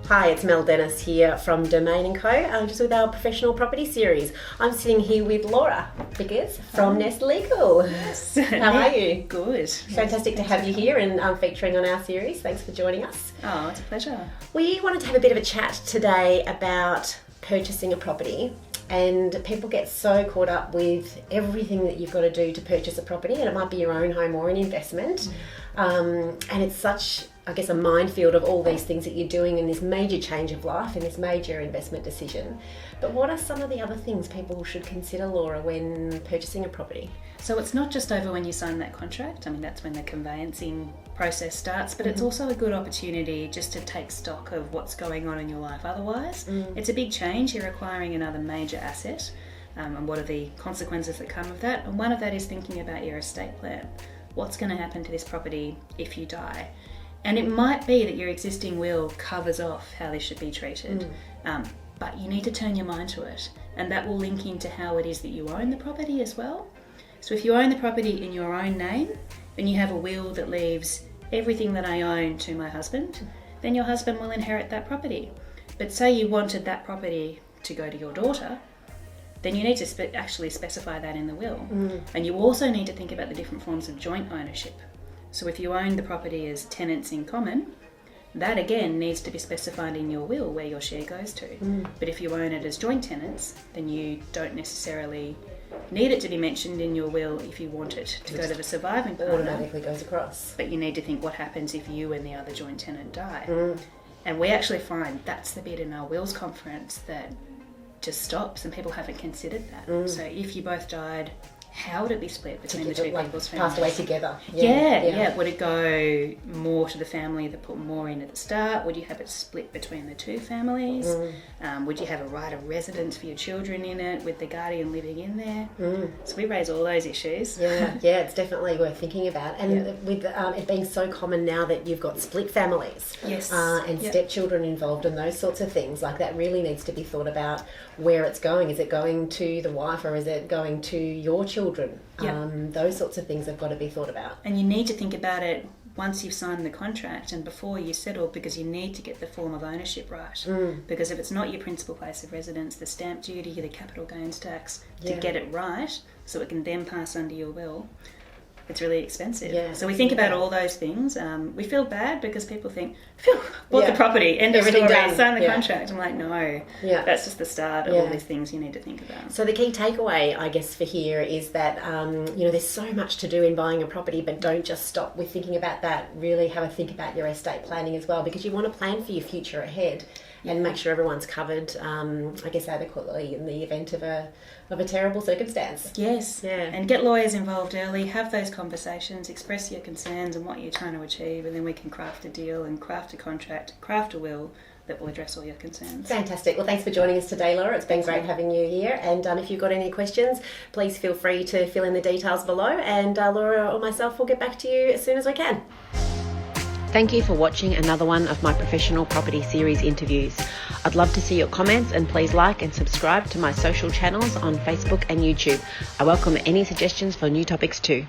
Hi, it's Mel Dennis here from Domain & Co, just with our professional property series. I'm sitting here with Laura Vickers from Nest Legal. Yes. How are you? Good. Fantastic to have you here and featuring on our series. Thanks for joining us. Oh, it's a pleasure. We wanted to have a bit of a chat today about purchasing a property. And people get so caught up with everything that you've got to do to purchase a property, and it might be your own home or an investment. And it's such, I guess, a minefield of all these things that you're doing in this major change of life and this major investment decision. But what are some of the other things people should consider, Laura, when purchasing a property? So it's not just over when you sign that contract. I mean, that's when the conveyancing process starts, but it's also a good opportunity just to take stock of what's going on in your life otherwise. It's a big change. You're acquiring another major asset, and what are the consequences that come of that? And one of that is thinking about your estate plan. What's going to happen to this property if you die? And it might be that your existing will covers off how this should be treated, but you need to turn your mind to it, and that will link into how it is that you own the property as well. So if you own the property in your own name, and you have a will that leaves everything that I own to my husband, then your husband will inherit that property. But say you wanted that property to go to your daughter, then you need to actually specify that in the will. And you also need to think about the different forms of joint ownership. So if you own the property as tenants in common, that again needs to be specified in your will where your share goes to. But if you own it as joint tenants, then you don't necessarily need it to be mentioned in your will if you want it to go to the surviving partner. Automatically goes across. But you need to think what happens if you and the other joint tenant die. And we actually find that's the bit in our wills conference that just stops, and people haven't considered that. So if you both died, how would it be split between the two people's families? Passed away together. Yeah. Would it go more to the family that put more in at the start? Would you have it split between the two families? Would you have a right of residence for your children in it with the guardian living in there? So we raise all those issues. Yeah, it's definitely worth thinking about. And with it being so common now that you've got split families and stepchildren involved and those sorts of things, like that really needs to be thought about where it's going. Is it going to the wife or is it going to your children? Those sorts of things have got to be thought about. And you need to think about it once you've signed the contract and before you settle, because you need to get the form of ownership right. Because if it's not your principal place of residence, the stamp duty, the capital gains tax, to get it right so it can then pass under your will, it's really expensive. So we think about all those things. We feel bad because people think, phew, bought the property, end of story, sign the contract. I'm like, no, that's just the start of all these things you need to think about. So the key takeaway, I guess, for here is that, there's so much to do in buying a property, but don't just stop with thinking about that. Really have a think about your estate planning as well, because you want to plan for your future ahead and make sure everyone's covered, I guess, adequately in the event of a terrible circumstance. Yes. And get lawyers involved early, have those conversations, express your concerns and what you're trying to achieve, and then we can craft a deal and craft a contract, craft a will that will address all your concerns. Fantastic. Well, thanks for joining us today, Laura. It's been great having you here. And if you've got any questions, please feel free to fill in the details below, and Laura or myself will get back to you as soon as we can. Thank you for watching another one of my professional property series interviews. I'd love to see your comments, and please like and subscribe to my social channels on Facebook and YouTube. I welcome any suggestions for new topics too.